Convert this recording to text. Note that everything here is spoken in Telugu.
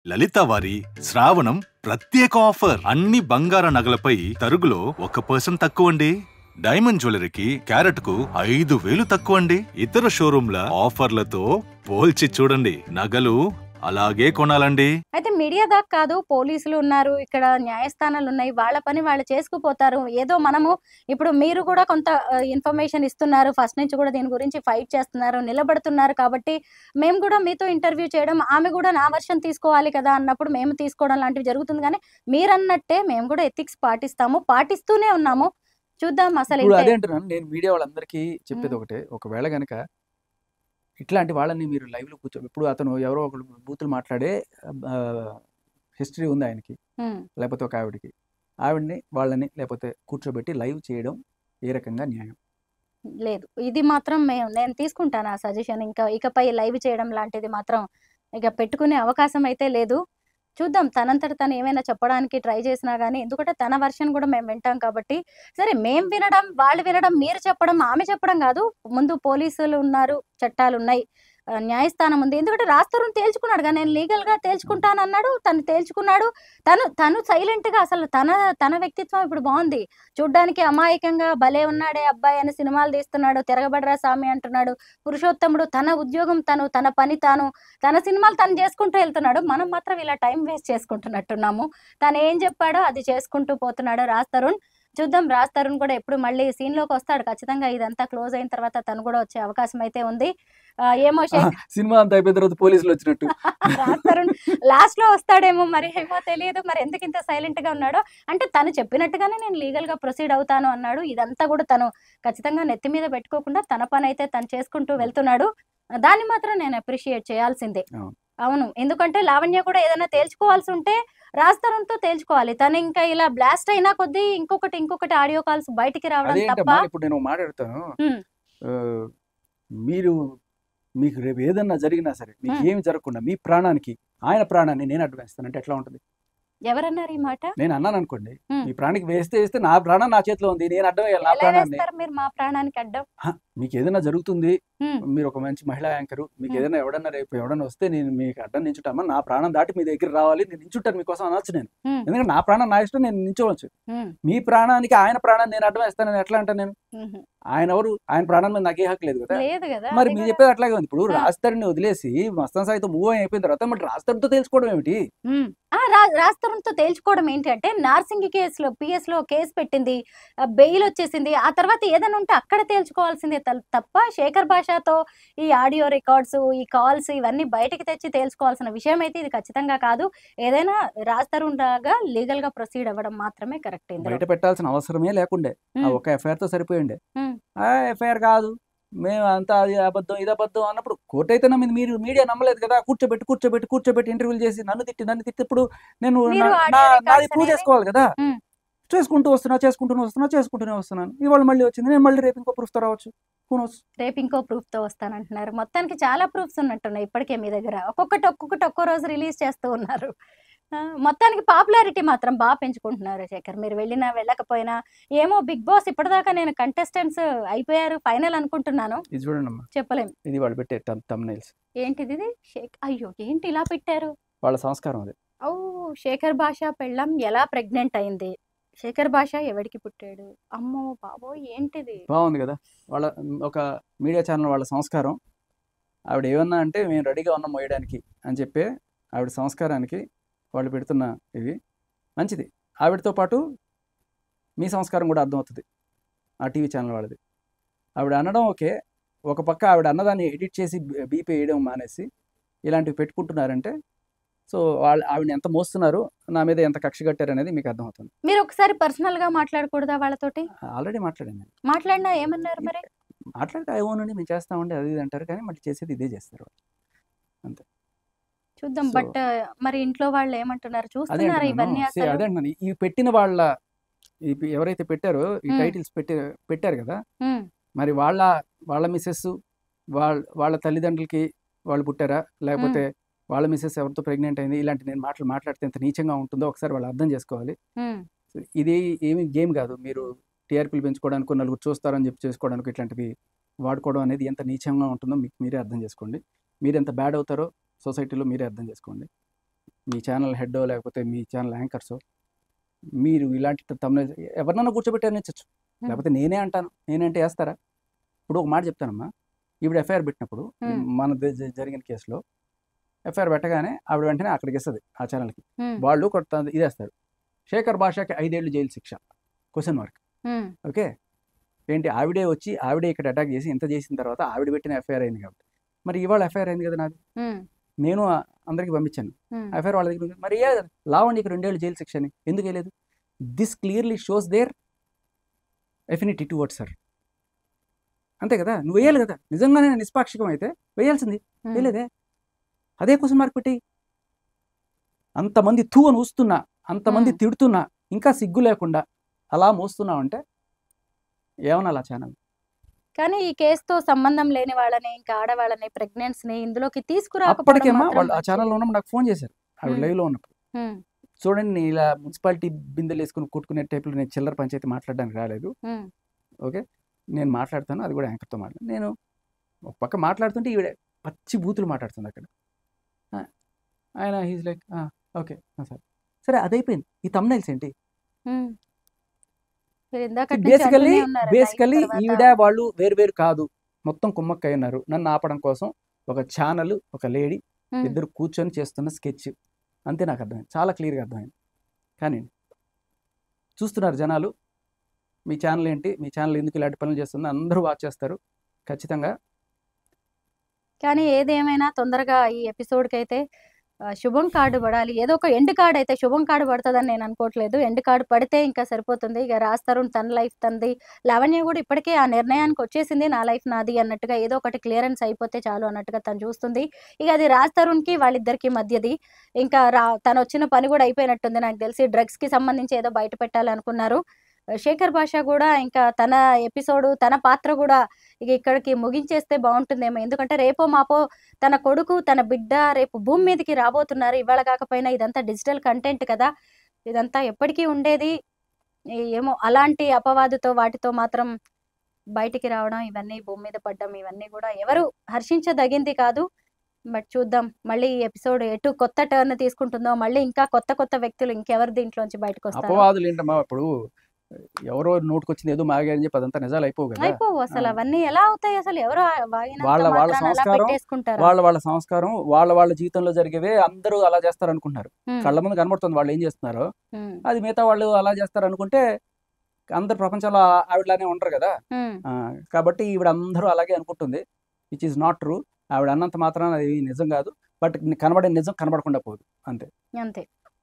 లలిత వారి శ్రావణం ప్రత్యేక ఆఫర్. అన్ని బంగార నగలపై తరుగులో 1% తక్కువండి. డైమండ్ జ్యువెలరీకి క్యారెట్ కు 5,000 తక్కువండి. ఇతర షోరూంల ఆఫర్లతో పోల్చి చూడండి. నగలు అలాగే కొనాలండి. అయితే మీడియా దాకా కాదు, పోలీసులు ఉన్నారు, ఇక్కడ న్యాయస్థానాలు ఉన్నాయి, వాళ్ళ పని వాళ్ళు చేసుకుపోతారు. ఏదో మనము ఇప్పుడు మీరు కూడా కొంత ఇన్ఫర్మేషన్ ఇస్తున్నారు, ఫస్ట్ నుంచి కూడా దీని గురించి ఫైట్ చేస్తున్నారు, నిలబడుతున్నారు. కాబట్టి మేము కూడా మీతో ఇంటర్వ్యూ చేయడం, ఆమె కూడా నా వర్షన్ తీసుకోవాలి కదా అన్నప్పుడు మేము తీసుకోవడం లాంటివి జరుగుతుంది. కానీ మీరన్నట్టే మేము కూడా ఎథిక్స్ పాటిస్తాము, పాటిస్తూనే ఉన్నాము. చూద్దాం అసలు. అదే అంటున్నాను నేను, మీడియా వాళ్ళందరికీ చెప్పేది ఒకటే, ఒకవేళ గనక ఇట్లాంటి వాళ్ళని మీరు లైవ్లో ఇప్పుడు అతను ఎవరో ఒకరు బూతులు మాట్లాడే హిస్టరీ ఉంది ఆయనకి, లేకపోతే ఒక ఆవిడని వాళ్ళని లేకపోతే కూర్చోబెట్టి లైవ్ చేయడం ఏ రకంగా న్యాయం లేదు. ఇది మాత్రం నేను తీసుకుంటాను ఆ సజెషన్. ఇకపై లైవ్ చేయడం లాంటిది మాత్రం ఇక పెట్టుకునే అవకాశం అయితే లేదు. చూద్దాం, తనంతట తను ఏమైనా చెప్పడానికి ట్రై చేసినా కానీ, ఎందుకంటే తన వర్షన్ కూడా మేము వింటాం కాబట్టి. సరే, మేము వినడం, వాళ్ళు వినడం, మీరు చెప్పడం, ఆమె చెప్పడం కాదు. ముందు పోలీసులు ఉన్నారు, చట్టాలు ఉన్నాయి, న్యాయస్థానం ఉంది. ఎందుకంటే రాస్తరుని తేల్చుకున్నాడుగా, నేను లీగల్గా తేల్చుకుంటాను అన్నాడు, తను తేల్చుకున్నాడు. తను సైలెంట్గా, అసలు తన వ్యక్తిత్వం ఇప్పుడు బాగుంది. చూడ్డానికి అమాయకంగా భలే ఉన్నాడే అబ్బాయి అని సినిమాలు తీస్తున్నాడు, తిరగబడరా స్వామి అంటున్నాడు. పురుషోత్తముడు తన ఉద్యోగం తన పని తన సినిమాలు తను చేసుకుంటూ వెళ్తున్నాడు. మనం మాత్రం ఇలా టైం వేస్ట్ చేసుకుంటున్నట్టున్నాము. తను ఏం చెప్పాడో అది చేసుకుంటూ పోతున్నాడు రాజ్ తరుణ్. చూద్దాం, రాజ్ తరుణ్ కూడా ఎప్పుడు మళ్ళీ సీన్లోకి వస్తాడు. ఖచ్చితంగా ఇదంతా క్లోజ్ అయిన తర్వాత తను కూడా వచ్చే అవకాశం అయితే ఉంది. ఏమో సినిమా అంతా అయిపోయిన తర్వాత పోలీసులు వచ్చినట్టు రాజ్ తరుణ్ లాస్ట్ లో వస్తాడేమో, మరి ఏమో తెలియదు. మరి ఎందుకు ఇంత సైలెంట్ గా ఉన్నాడో, అంటే తను చెప్పినట్టుగానే నేను లీగల్ గా ప్రొసీడ్ అవుతాను అన్నాడు. ఇదంతా కూడా తను ఖచ్చితంగా నెత్తి మీద పెట్టుకోకుండా తన పని అయితే తను చేసుకుంటూ వెళ్తున్నాడు. దాన్ని మాత్రం నేను అప్రిషియేట్ చేయాల్సిందే. అవును, ఎందుకంటే లావణ్య కూడా ఏదైనా తేల్చుకోవాల్సి ఉంటే రాజ్ తరుణ్ తో తేల్చుకోవాలి. తను ఇంకా ఇలా బ్లాస్ట్ అయినా కొద్దీ ఇంకొకటి ఆడియో కాల్స్ బయటికి రావడం తప్ప. ఇప్పుడు నేను మాట్లాడతాను, మీకు రేపు ఏదన్నా జరిగినా సరే, మీకు ఏమి జరగకుండా మీ ప్రాణానికి ఆయన ప్రాణాన్ని నేను అడ్డు వేస్తానంటే ఎట్లా ఉంటుంది? ఎవరన్నారు ఈ మాట? నేను అన్నాను అనుకోండి, మీ ప్రాణానికి వేస్తే నా ప్రాణం నా చేతిలో ఉంది, నేను అడ్డం వేయాలి నా ప్రాణాన్ని. మీరు మా ప్రాణానికి అడ్డం? మీకు ఏదైనా జరుగుతుంది, మీరు ఒక మంచి మహిళా యాంకరు, మీకు ఏదైనా ఎవడన్నా వస్తే నేను మీకు అడ్డం నించుంటామా, నా ప్రాణం దాటి మీ దగ్గర రావాలి, నేను నించుంటాను మీకోసం అనొచ్చు నేను. ఎందుకంటే నా ప్రాణం నా ఇష్టం, నేను నించోవచ్చు. మీ ప్రాణానికి ఆయన ప్రాణాన్ని నేను అడ్డం వేస్తానని ఎట్లా అంటాను నేను? ఆయన ఎవరు? ఆయన ప్రాణం మీద నాకే హక్కు లేదు కదా. మరి మీరు చెప్పేది అట్లాగే ఉంది. ఇప్పుడు రాజ్ తరుణ్ వదిలేసి మస్తాన్ సాయితో మూవ్ అయిపోయిన తర్వాత మరి రాజ్ తరుణ్తో తెలుసుకోవడం ఏమిటి? రాజ్ తరుణ్తో తేల్చుకోవడం ఏంటి అంటే, నార్సింగి కేసులో PS లో కేసు పెట్టింది, బెయిల్ వచ్చేసింది. ఆ తర్వాత ఏదైనా ఉంటే అక్కడ తేల్చుకోవాల్సిందే తప్ప శేఖర్ భాషతో ఈ ఆడియో రికార్డ్స్, ఈ కాల్స్ ఇవన్నీ బయటకి తెచ్చి తేల్చుకోవాల్సిన విషయం అయితే ఇది ఖచ్చితంగా కాదు. ఏదైనా రాజ్ తరుణ్ లాగా లీగల్ గా ప్రొసీడ్ అవ్వడం మాత్రమే కరెక్ట్. బయట పెట్టాల్సిన అవసరమే లేకుండే, ఒక ఎఫ్ఐఆర్ తో సరిపోయిండే. ఎఫ్ఐఆర్ కాదు, మేము అంతా అది అబద్ధం ఇది అబద్ధం అన్నప్పుడు కోర్టు అయితే నమ్మింది, మీరు మీడియా నమ్మలేదు కదా. కూర్చోబెట్టి ఇంటర్వ్యూలు చేసి నన్ను తిట్టి ఇప్పుడు నేను నాది ప్రూవ్ చేసుకోవాలి కదా. చేసుకుంటూనే వస్తున్నాను. ఇవాళ మళ్ళీ వచ్చింది, నేను మళ్ళీ రేపు ఇంకో ప్రూఫ్ తో రావచ్చు. రేపు ఇంకో ప్రూఫ్ తో వస్తానంటున్నారు. మొత్తానికి చాలా ప్రూఫ్స్ ఉన్నట్టున్నాయి ఇప్పటికే మీ దగ్గర. ఒక్కొక్క రోజు రిలీజ్ చేస్తూ ఉన్నారు. మొత్తానికి పాపులారిటీ మాత్రం బాగా పెంచుకుంటున్నారు శేఖర్. మీరు వెళ్ళినా వెళ్ళకపోయినా. ఏమో బిగ్ బాస్ ఇప్పటిదాకా నేను కంటెస్టెంట్స్ అయిపోయారు ఫైనల్ అనుకుంటున్నాను. ఇది చూడండి అమ్మా, చెప్పలేము. ఇది వాళ్ళు పెట్టే థంబ్నెయిల్స్. ఏంటిది ఇది? అయ్యో, ఏంటి ఇలా పెట్టారు? వాళ్ళ సంస్కారం అది. ఓ, శేఖర్ భాష పెళ్ళం ఎలా ప్రెగ్నెంట్ అయింది, శేఖర్ భాష ఎవడికి పుట్టాడు, అమ్మో బాబో ఏంటిది? బాగుంది కదా వాళ్ళ ఒక మీడియా ఛానల్ వాళ్ళ సంస్కారం. ఆవిడ ఏమన్నా అంటే మేము రెడీగా ఉన్నాం మోయడానికి అని చెప్పి ఆవిడ సంస్కారానికి వాళ్ళు పెడుతున్న ఇవి మంచిది. ఆవిడతో పాటు మీ సంస్కారం కూడా అర్థమవుతుంది ఆ టీవీ ఛానల్ వాళ్ళది. ఆవిడ అనడం ఓకే, ఒక పక్క ఆవిడ అన్నదాన్ని ఎడిట్ చేసి బీపీ వేయడం మానేసి ఇలాంటివి పెట్టుకుంటున్నారంటే, సో ఆవిడని ఎంత మోస్తున్నారు, నా మీద ఎంత కక్ష కట్టారు అనేది మీకు అర్థమవుతుంది. మీరు ఒకసారి పర్సనల్ గా మాట్లాడకూడదా వాళ్ళతోటి? ఆల్రెడీ మాట్లాడాను. మాట్లాడినా ఏమన్నారు మరి? మాట్లాడితే అవునండి మేము చేస్తామండి అది ఇది అంటారు, కానీ మళ్ళీ చేసేది ఇదే చేస్తారు అంతే. చూద్దాం. బట్ మరి ఇంట్లో వాళ్ళు ఏమంటున్నారు, చూస్తున్నారు ఇవన్నీ? అదే అండి, ఇవి పెట్టిన వాళ్ళ ఎవరైతే పెట్టారో ఈ టైటిల్స్ పెట్టారు కదా, మరి వాళ్ళ మిస్సెస్ వాళ్ళ తల్లిదండ్రులకి వాళ్ళు పుట్టారా, లేకపోతే వాళ్ళ మిస్సెస్ ఎవరితో ప్రెగ్నెంట్ అయింది, ఇలాంటి నేను మాట్లాడితే ఎంత నీచంగా ఉంటుందో ఒకసారి వాళ్ళు అర్థం చేసుకోవాలి. ఇది ఏమి గేమ్ కాదు. మీరు టీఆర్పీలు పెంచుకోవడానికి, నలుగురు చూస్తారని చెప్పి చేసుకోవడానికి ఇట్లాంటివి వాడుకోవడం అనేది ఎంత నీచంగా ఉంటుందో మీకు మీరే అర్థం చేసుకోండి. మీరు ఎంత బ్యాడ్ అవుతారో సొసైటీలో మీరే అర్థం చేసుకోండి. మీ ఛానల్ హెడ్ లేకపోతే మీ ఛానల్ యాంకర్స్ మీరు ఇలాంటి తమ్ముళ్ళు ఎవరినైనా కూర్చోబెట్టి అనిచ్చచ్చు, లేకపోతే నేనే అంటాను, నేనంటే వేస్తారా? ఇప్పుడు ఒక మాట చెప్తానమ్మా, ఇప్పుడు ఎఫ్ఐఆర్ పెట్టినప్పుడు మన జరిగిన కేసులో ఎఫ్ఐఆర్ పెట్టగానే ఆవిడ వెంటనే అక్కడికి ఇస్తుంది ఆ ఛానల్కి, వాళ్ళు కొత్త ఇదేస్తారు, శేఖర్ భాషకి 5 ఏళ్ళు జైలు శిక్ష క్వశ్చన్ మార్క్. ఓకే, ఏంటి ఆవిడే వచ్చి ఆవిడే ఇక్కడ అటాక్ చేసి ఇంత చేసిన తర్వాత ఆవిడ పెట్టిన ఎఫ్ఐఆర్ అయింది కాబట్టి, మరి ఇవాళ ఎఫ్ఐఆర్ అయింది కదా నాది, నేను అందరికి పంపించాను ఎఫ్ఐఆర్ వాళ్ళ దగ్గర, మరి లావణ్యకి 2 ఏళ్ళు జైలు శిక్ష అని ఎందుకు వేయలేదు? This clearly shows their affinity towards sir, అంతే కదా, నువ్వు వేయాలి కదా, నిజంగానే నిష్పాక్షికం అయితే వేయాల్సింది, వేయలేదే, అదే క్వశ్చన్ మార్క్ పెట్టి. అంతమంది తూ అని ఊస్తున్నా, అంతమంది తిడుతున్నా, ఇంకా సిగ్గు లేకుండా అలా మోస్తున్నావు అంటే ఏమన్నా అలా ఛానల్. కానీ ఈ కేసుతో సంబంధం లేని వాళ్ళని, ఇంకా ఆడవాళ్ళని, ప్రెగ్నెంట్స్ ని ఇందులోకి అప్పటికేమో వాళ్ళు ఆ ఛానల్లో ఉన్నప్పుడు నాకు ఫోన్ చేశారు, ఆవిడ లైవ్లో ఉన్నప్పుడు, చూడండి నేను ఇలా మున్సిపాలిటీ బిందెలు వేసుకుని కొట్టుకునే టైప్లో నేను చిల్లర పంచాయతీ మాట్లాడడానికి రాలేదు, ఓకే నేను మాట్లాడతాను, అది కూడా యాంకర్తో మాట్లాడు, నేను ఒక పక్క మాట్లాడుతుంటే ఈవిడ పచ్చి బూతులు మాట్లాడుతుంది అక్కడ, ఆయన హీజ్ లైక్ ఓకే సార్, సరే అదైపోయింది. ఈ తమ్నైల్స్ ఏంటి? బేసికల్లీ ఈవిడ వాళ్ళు వేరు కాదు, మొత్తం కుమ్మక్కై ఉన్నారు, నన్ను ఆపడం కోసం ఒక ఛానల్, ఒక లేడీ, ఇద్దరు కూర్చొని చేస్తున్న స్కెచ్, అంతే నాకు అర్థమైంది, చాలా క్లియర్గా అర్థమైంది. కానీ చూస్తున్నారు జనాలు, మీ ఛానల్ ఏంటి, మీ ఛానల్ ఎందుకు ఇలాంటి పనులు చేస్తుంది, అందరూ వాచ్ చేస్తారు ఖచ్చితంగా. కానీ ఏదేమైనా తొందరగా ఈ ఎపిసోడ్కి అయితే శుభం కార్డు పడాలి, ఏదో ఒక ఎండ్ కార్డ్ అయితే శుభం కార్డు పడుతుందని నేను అనుకోవట్లేదు, ఎండ్ కార్డు పడితే ఇంకా సరిపోతుంది. ఇక రాస్తారు తన లైఫ్ తనది, లావణ్య కూడా ఇప్పటికే ఆ నిర్ణయానికి వచ్చేసింది, నా లైఫ్ నాది అన్నట్టుగా, ఏదో ఒకటి క్లియరెన్స్ అయిపోతే చాలు అన్నట్టుగా తను చూస్తుంది. ఇక అది రాజ్ తరుణ్కి వాళ్ళిద్దరికి మధ్యది, ఇంకా తను వచ్చిన పని కూడా అయిపోయినట్టుంది నాకు తెలిసి, డ్రగ్స్కి సంబంధించి ఏదో బయట పెట్టాలి అనుకున్నారు. శేఖర్ భాష కూడా ఇంకా తన ఎపిసోడ్, తన పాత్ర కూడా ఇక ఇక్కడికి ముగించేస్తే బాగుంటుందేమో, ఎందుకంటే రేపో మాపో తన కొడుకు, తన బిడ్డ రేపు భూమి మీదకి రాబోతున్నారు, ఇవాళ కాకపోయినా ఇదంతా డిజిటల్ కంటెంట్ కదా, ఇదంతా ఎప్పటికీ ఉండేది, ఏమో అలాంటి అపవాదుతో వాటితో మాత్రం బయటికి రావడం, ఇవన్నీ భూమి మీద పడ్డం, ఇవన్నీ కూడా ఎవరు హర్షించదగింది కాదు. బట్ చూద్దాం మళ్ళీ ఈ ఎపిసోడ్ ఎటు కొత్త టర్న్ తీసుకుంటుందో, మళ్ళీ ఇంకా కొత్త వ్యక్తులు ఇంకెవరు దీంట్లోంచి బయటకు వస్తారు. అపవాదులు ఏంటమ్మా, ఇప్పుడు ఎవరో నోటుకొచ్చింది ఏదో మాగాయని చెప్పి అదంతా నిజాలు అయిపోవు కదా, అయిపోవు అసలు, అవన్నీ ఎలా అవుతాయి అసలు, ఎవరో వాళ్ళ సంస్కారం వాళ్ళ జీవితంలో జరిగేవే అందరూ అలా చేస్తారు అనుకుంటున్నారు, కళ్ళ ముందు కనబడుతుంది వాళ్ళు ఏం చేస్తున్నారో, అది మిగతా వాళ్ళు అలా చేస్తారు అనుకుంటే అందరు ప్రపంచంలో ఆవిడలానే ఉండరు కదా, కాబట్టి ఈవిడ అందరూ అలాగే అనుకుంటుంది, విచ్ ఈస్ నాట్ ట్రూ. ఆవిడ అన్నంత మాత్రాన అది నిజం కాదు, బట్ కనబడే నిజం కనబడకుండా పోదు, అంతే.